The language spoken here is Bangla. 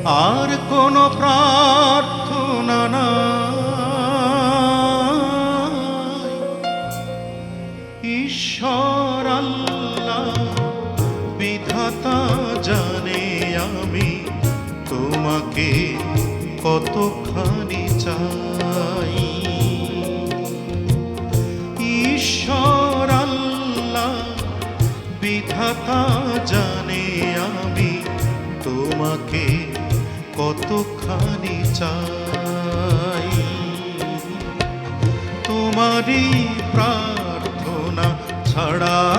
আর কোনো প্রার্থনা নাই। ঈশ্বর আল্লাহ বিধাতা জানে আমি তোমাকে কতখানি চাই। ঈশ্বর আল্লাহ বিধাতা জানে আমি তোমাকে কতখানি চাই। তোমারই প্রার্থনা ছাড়া